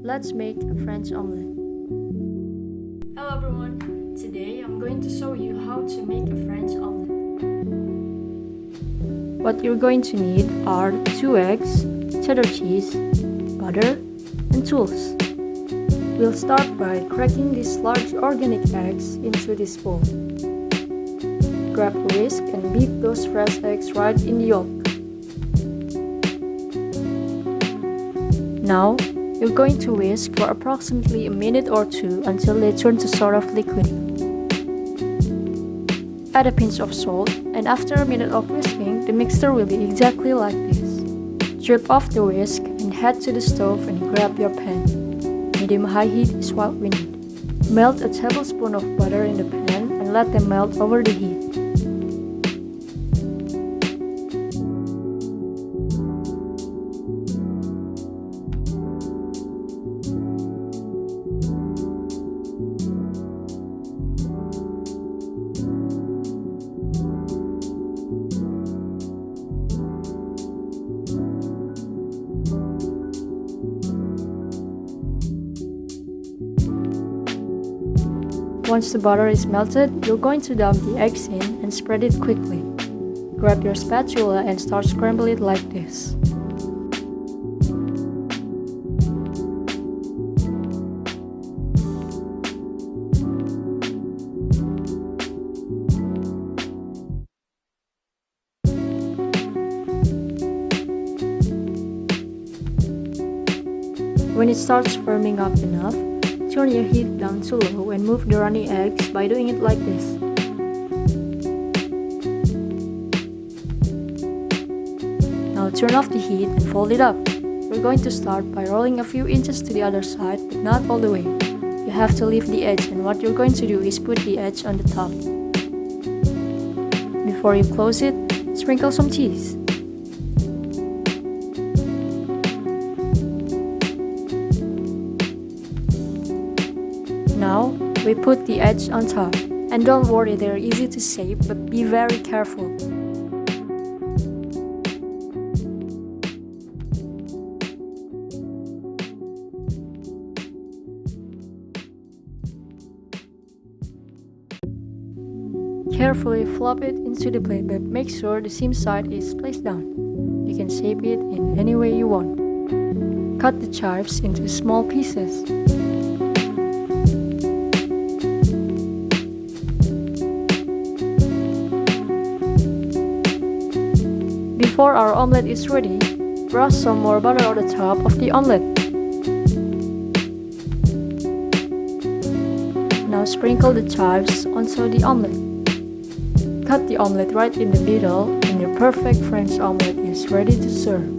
Let's make a French omelette. Hello everyone, today I'm going to show you how to make a French omelette. What you're going to need are 2 eggs, cheddar cheese, butter, and tools. We'll start by cracking these large organic eggs into this bowl. Grab a whisk and beat those fresh eggs right in the yolk. Now, you're going to whisk for approximately a minute or 2 until they turn to sort of liquidy. Add a pinch of salt, and after a minute of whisking, the mixture will be exactly like this. Strip off the whisk and head to the stove and grab your pan. Medium-high heat is what we need. Melt a tablespoon of butter in the pan and let them melt over the heat. Once the butter is melted, you're going to dump the eggs in and spread it quickly. Grab your spatula and start scrambling it like this. When it starts firming up enough, turn your heat down to low and move the runny eggs by doing it like this. Now turn off the heat and fold it up. We're going to start by rolling a few inches to the other side, but not all the way. You have to leave the edge, and what you're going to do is put the edge on the top. Before you close it, sprinkle some cheese. Now, we put the edge on top. And don't worry, they're easy to shape, but be very careful. Carefully flop it into the plate, but make sure the seam side is placed down. You can shape it in any way you want. Cut the chives into small pieces. Before our omelette is ready, brush some more butter on the top of the omelette. Now sprinkle the chives onto the omelette. Cut the omelette right in the middle, and your perfect French omelette is ready to serve.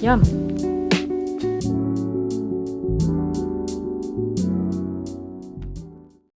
Yum!